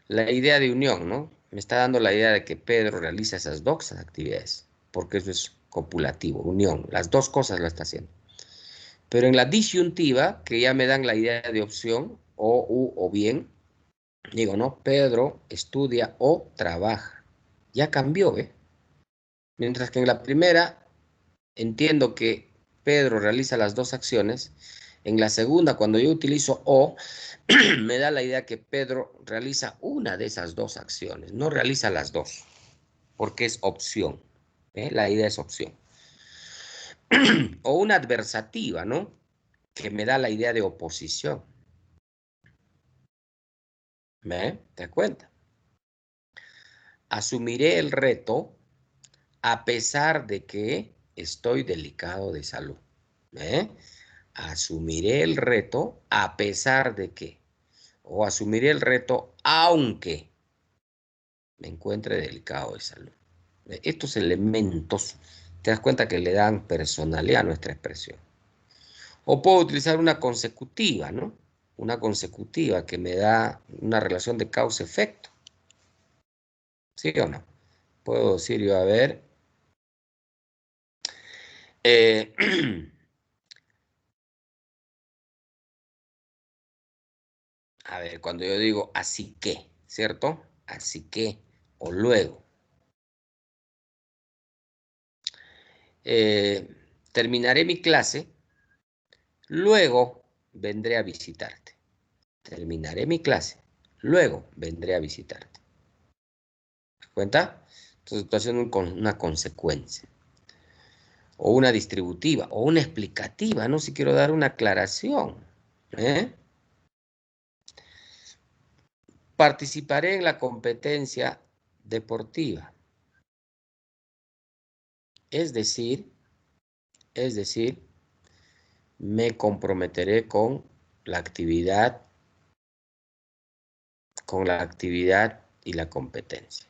La idea de unión, ¿no? Me está dando la idea de que Pedro realiza esas 2 actividades, porque eso es copulativo, unión. Las 2 cosas lo está haciendo. Pero en la disyuntiva, que ya me dan la idea de opción, o, u, o bien, digo, ¿no? Pedro estudia o trabaja. Ya cambió, ¿eh? Mientras que en la primera, entiendo que Pedro realiza las 2 acciones. En la segunda, cuando yo utilizo o, me da la idea que Pedro realiza una de esas 2 acciones, no realiza las 2, porque es opción. ¿Eh? La idea es opción. O una adversativa, ¿no? Que me da la idea de oposición. ¿Me das cuenta? Asumiré el reto a pesar de que estoy delicado de salud. ¿Eh? Asumiré el reto a pesar de que. O asumiré el reto aunque me encuentre delicado de salud. Estos elementos, te das cuenta que le dan personalidad a nuestra expresión. O puedo utilizar una consecutiva, ¿no? Una consecutiva que me da una relación de causa-efecto. ¿Sí o no? Puedo decir yo, a ver. A ver, cuando yo digo así que, ¿cierto? Así que, o luego. Terminaré mi clase, luego vendré a visitarte. Terminaré mi clase, luego vendré a visitarte. ¿Te das cuenta? Entonces estoy haciendo una consecuencia. O una distributiva, o una explicativa, ¿no? Si quiero dar una aclaración. Participaré en la competencia deportiva. Es decir, me comprometeré con la actividad y la competencia.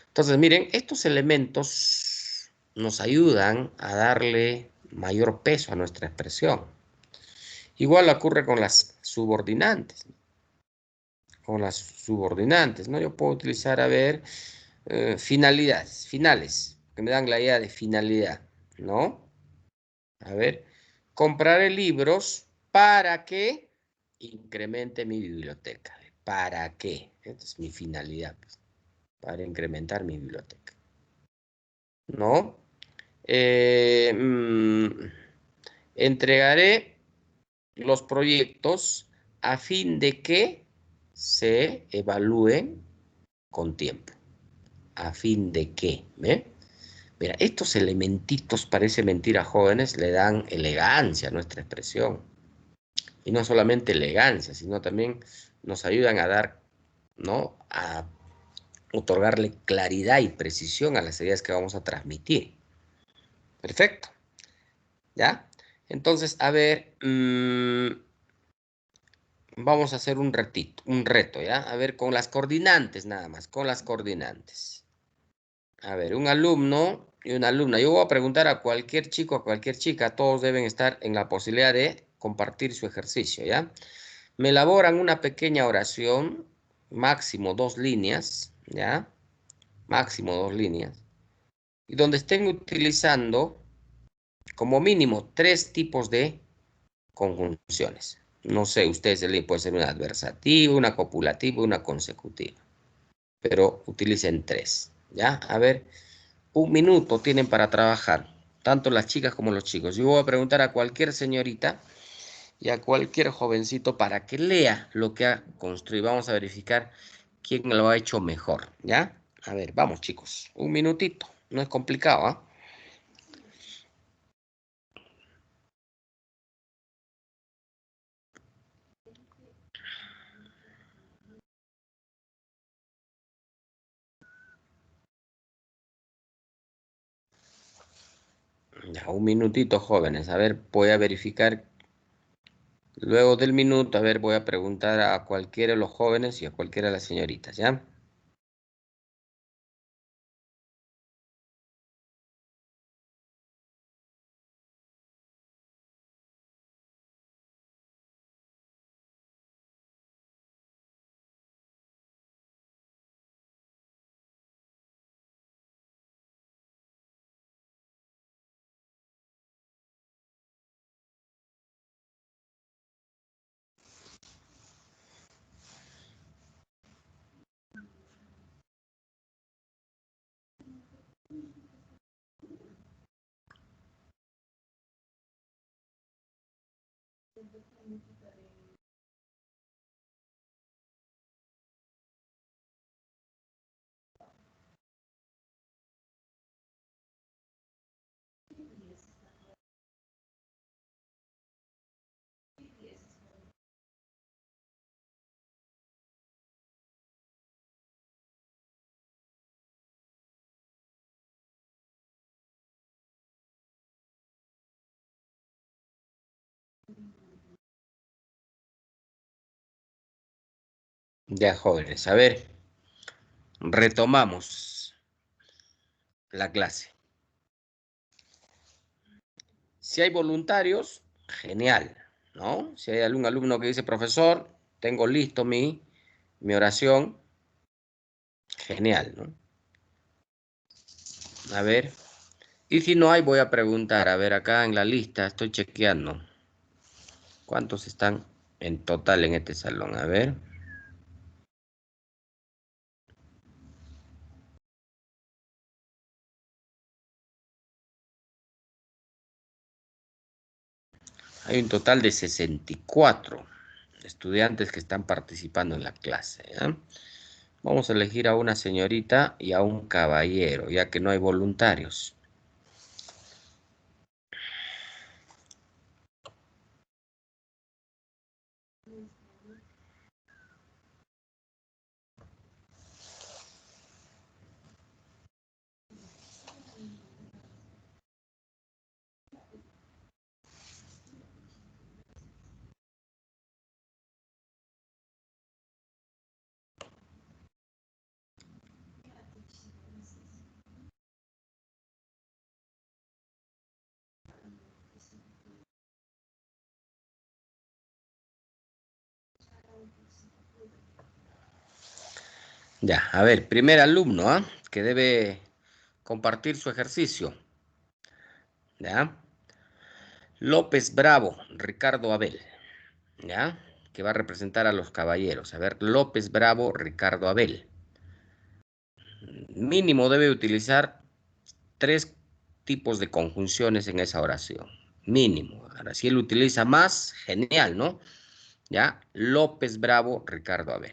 Entonces, miren, estos elementos nos ayudan a darle mayor peso a nuestra expresión. Igual ocurre con las subordinantes. ¿No? Yo puedo utilizar, a ver, finales, que me dan la idea de finalidad, ¿no? A ver, compraré libros para que incremente mi biblioteca. ¿Para qué? Esta es mi finalidad, pues, para incrementar mi biblioteca. ¿No? Entregaré los proyectos a fin de que se evalúen con tiempo. A fin de que, ¿ve? Mira, estos elementitos, parece mentira, jóvenes, le dan elegancia a nuestra expresión. Y no solamente elegancia, sino también nos ayudan a dar, ¿no? A otorgarle claridad y precisión a las ideas que vamos a transmitir. Perfecto. ¿Ya? Entonces, a ver, vamos a hacer un reto, ¿ya? A ver, con las coordinantes nada más, con las coordinantes. A ver, un alumno y una alumna. Yo voy a preguntar a cualquier chico, a cualquier chica, todos deben estar en la posibilidad de compartir su ejercicio, ¿ya? Me elaboran una pequeña oración, máximo 2 líneas, ¿ya? Máximo 2 líneas. Y donde estén utilizando como mínimo 3 tipos de conjunciones. No sé, ustedes puede ser una adversativa, una copulativa, una consecutiva. Pero utilicen 3, ¿ya? A ver, 1 minuto tienen para trabajar, tanto las chicas como los chicos. Yo voy a preguntar a cualquier señorita y a cualquier jovencito para que lea lo que ha construido. Vamos a verificar quién lo ha hecho mejor, ¿ya? A ver, vamos chicos, 1 minutito, no es complicado, ¿ah? Ya, 1 minutito, jóvenes. A ver, voy a verificar. Luego del minuto, a ver, voy a preguntar a cualquiera de los jóvenes y a cualquiera de las señoritas, ¿ya? Ya, jóvenes, a ver, retomamos la clase. Si hay voluntarios, genial, ¿no? Si hay algún alumno que dice, profesor, tengo listo mi oración, genial, ¿no? A ver, y si no hay, voy a preguntar, a ver, acá en la lista, estoy chequeando. ¿Cuántos están en total en este salón? A ver. Hay un total de 64 estudiantes que están participando en la clase, ¿ya? Vamos a elegir a una señorita y a un caballero, ya que no hay voluntarios. Ya, a ver, primer alumno, ¿ah? Que debe compartir su ejercicio. ¿Ya? López Bravo, Ricardo Abel. ¿Ya? Que va a representar a los caballeros. A ver, López Bravo, Ricardo Abel. Mínimo debe utilizar 3 tipos de conjunciones en esa oración. Mínimo. Ahora, si él utiliza más, genial, ¿no? ¿Ya? López Bravo, Ricardo Abel.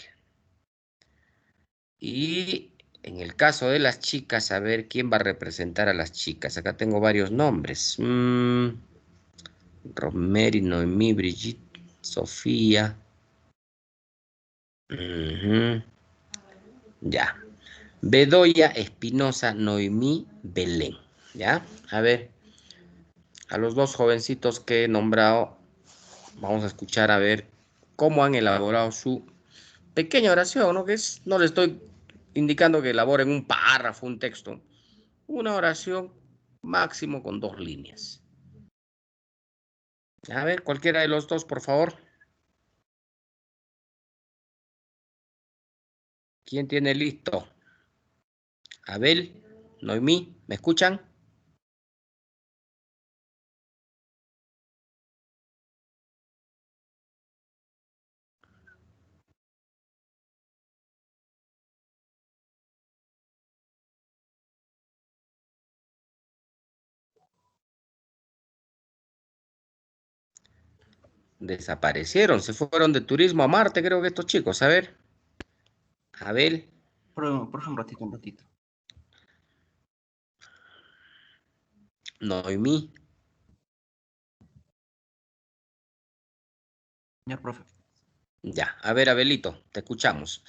Y en el caso de las chicas, a ver quién va a representar a las chicas. Acá tengo varios nombres. Rosemary, Noemí, Brigitte, Sofía. Ya. Bedoya, Espinosa, Noemí, Belén. ¿Ya? A ver. a los dos jovencitos que he nombrado, vamos a escuchar a ver cómo han elaborado su pequeña oración, ¿no? No le estoy indicando que elaboren un párrafo, un texto. Una oración máximo con 2 líneas. A ver, cualquiera de los dos, por favor. ¿Quién tiene listo? Abel, Noemí, ¿me escuchan? Desaparecieron, se fueron de turismo a Marte, creo que estos chicos. A ver, Abel, Por un ratito, un ratito. Noemí. Ya, profe. Ya, a ver, Abelito, te escuchamos.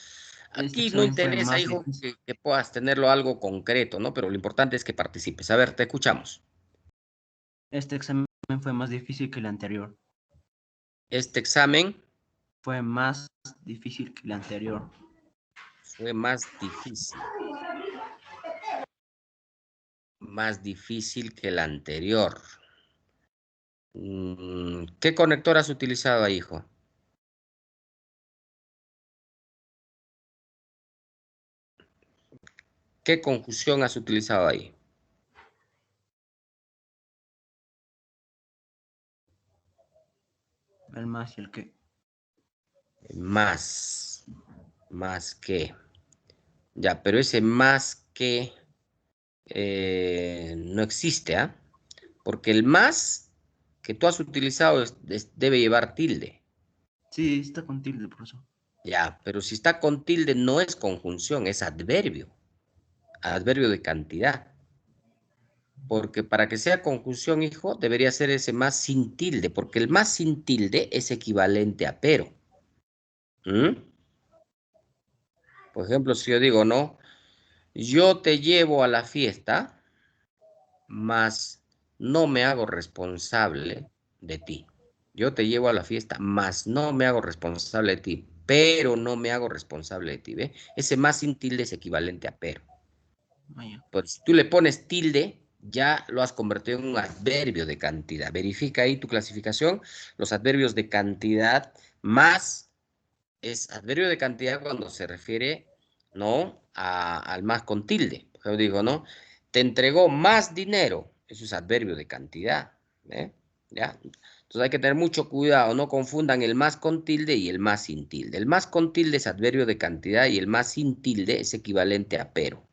Este Aquí no examen fue interesa, más hijo, difícil. que puedas tenerlo algo concreto, ¿no? Pero lo importante es que participes. A ver, te escuchamos. Este examen fue más difícil que el anterior. Este examen Fue más difícil que el anterior. fue más difícil. Más difícil que el anterior. ¿Qué conector has utilizado ahí, hijo? ¿Qué conjunción has utilizado ahí? El más y el que. Más. Más que. Ya, pero ese más que no existe, ¿ah? Porque el más que tú has utilizado debe llevar tilde. Sí, está con tilde, profesor. Ya, pero si está con tilde no es conjunción, es adverbio. Adverbio de cantidad. Porque para que sea conjunción, hijo, debería ser ese más sin tilde, porque el más sin tilde es equivalente a pero. ¿Mm? Por ejemplo, si yo digo, no, yo te llevo a la fiesta, mas no me hago responsable de ti. Yo te llevo a la fiesta, mas no me hago responsable de ti, pero no me hago responsable de ti, ¿ve? Ese más sin tilde es equivalente a pero. Ah, ya. Pues si tú le pones tilde, ya lo has convertido en un adverbio de cantidad. Verifica ahí tu clasificación. Los adverbios de cantidad más es adverbio de cantidad cuando se refiere, ¿no? Al más con tilde. Yo digo, ¿no? Te entregó más dinero. Eso es adverbio de cantidad. ¿Eh? ¿Ya? Entonces hay que tener mucho cuidado. No confundan el más con tilde y el más sin tilde. El más con tilde es adverbio de cantidad y el más sin tilde es equivalente a pero.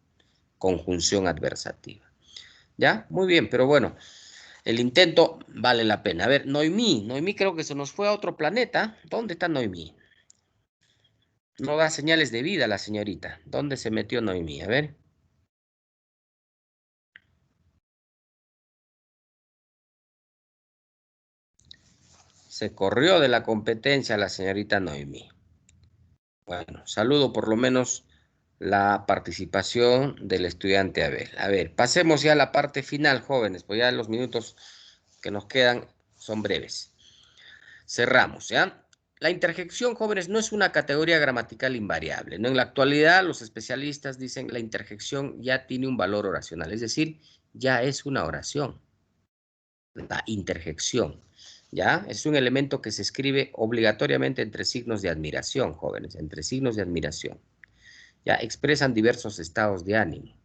Conjunción adversativa. ¿Ya? Muy bien, pero bueno, el intento vale la pena. A ver, Noemí creo que se nos fue a otro planeta. ¿Dónde está Noemí? No da señales de vida la señorita. ¿Dónde se metió Noemí? A ver. Se corrió de la competencia la señorita Noemí. Bueno, saludo por lo menos la participación del estudiante Abel. A ver, pasemos ya a la parte final, jóvenes, pues ya los minutos que nos quedan son breves. Cerramos, ¿ya? La interjección, jóvenes, no es una categoría gramatical invariable, ¿no? En la actualidad, los especialistas dicen la interjección ya tiene un valor oracional, es decir, ya es una oración. La interjección, ¿ya? Es un elemento que se escribe obligatoriamente entre signos de admiración, jóvenes, entre signos de admiración. Ya expresan diversos estados de ánimo,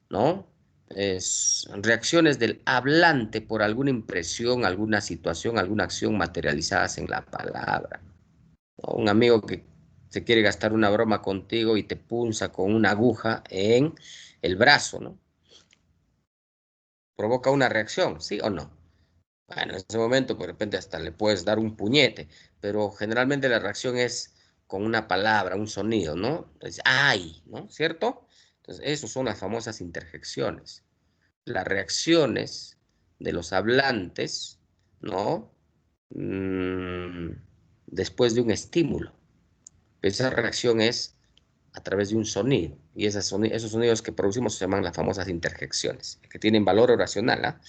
¿no? Reacciones del hablante por alguna impresión, alguna situación, alguna acción materializadas en la palabra. ¿No? Un amigo que se quiere gastar una broma contigo y te punza con una aguja en el brazo, ¿no? Provoca una reacción, ¿sí o no? Bueno, en ese momento, pues, de repente hasta le puedes dar un puñete, pero generalmente la reacción es con una palabra, un sonido, ¿no? Entonces, ¡ay! ¿No? ¿Cierto? Entonces, esas son las famosas interjecciones. Las reacciones de los hablantes, ¿no? Después de un estímulo. Esa reacción es a través de un sonido, y esos sonidos que producimos se llaman las famosas interjecciones, que tienen valor oracional, ¿ah?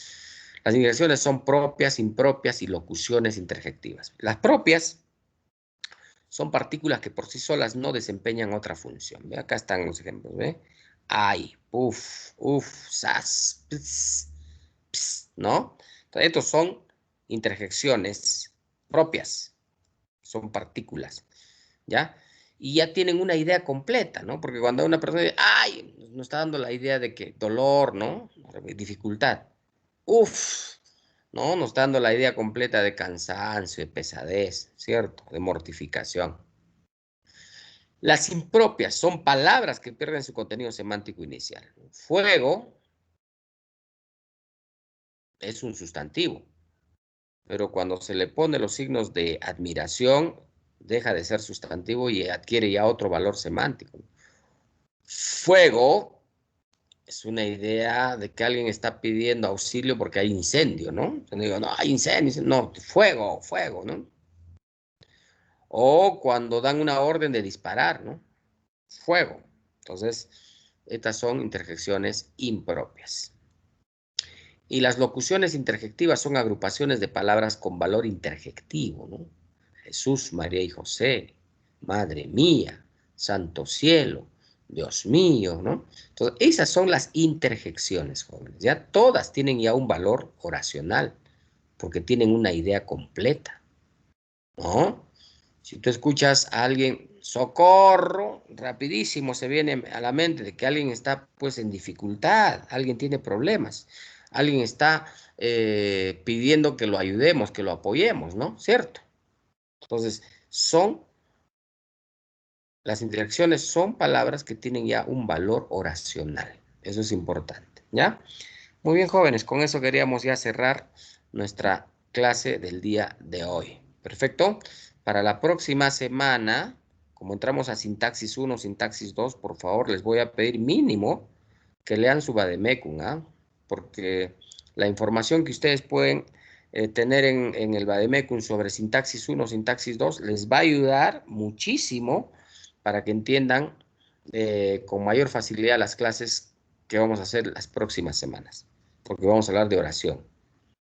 Las interjecciones son propias, impropias y locuciones interjectivas. Las propias son partículas que por sí solas no desempeñan otra función. ¿Ve? Acá están los ejemplos. ¿Ve? Ay, puf, uf, sas, ps, ps, ¿no? Entonces, estos son interjecciones propias. Son partículas, ¿ya? Y ya tienen una idea completa, ¿no? Porque cuando una persona dice, ay, nos está dando la idea de que dolor, ¿no? Dificultad. Uf, ¿no? Nos está dando la idea completa de cansancio, de pesadez, ¿cierto? De mortificación. Las impropias son palabras que pierden su contenido semántico inicial. Fuego es un sustantivo, pero cuando se le pone los signos de admiración, deja de ser sustantivo y adquiere ya otro valor semántico. Fuego es una idea de que alguien está pidiendo auxilio porque hay incendio, ¿no? Yo digo, no, hay incendio, no, fuego, fuego, ¿no? O cuando dan una orden de disparar, ¿no? Fuego. Entonces, estas son interjecciones impropias. Y las locuciones interjectivas son agrupaciones de palabras con valor interjectivo, ¿no? Jesús, María y José, Madre mía, Santo Cielo, Dios mío, ¿no? Entonces, esas son las interjecciones, jóvenes. Ya todas tienen ya un valor oracional, porque tienen una idea completa, ¿no? Si tú escuchas a alguien, socorro, rapidísimo se viene a la mente de que alguien está pues en dificultad, alguien tiene problemas, alguien está pidiendo que lo ayudemos, que lo apoyemos, ¿no? ¿Cierto? Entonces, las interacciones son palabras que tienen ya un valor oracional. Eso es importante, ¿ya? Muy bien, jóvenes, con eso queríamos ya cerrar nuestra clase del día de hoy. Perfecto. Para la próxima semana, como entramos a sintaxis 1, sintaxis 2, por favor, les voy a pedir mínimo que lean su Vademecum, ¿ah? Porque la información que ustedes pueden tener en el Vademecum sobre sintaxis 1, sintaxis 2, les va a ayudar muchísimo para que entiendan con mayor facilidad las clases que vamos a hacer las próximas semanas, porque vamos a hablar de oración,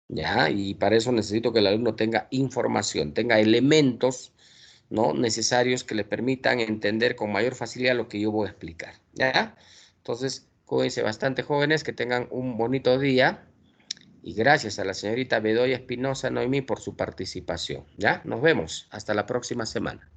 ¿ya? Y para eso necesito que el alumno tenga información, tenga elementos, ¿no? necesarios que le permitan entender con mayor facilidad lo que yo voy a explicar, ¿ya? Entonces, cuídense bastante, jóvenes, que tengan un bonito día. Y gracias a la señorita Bedoya Espinosa Noemí por su participación, ¿ya? Nos vemos. Hasta la próxima semana.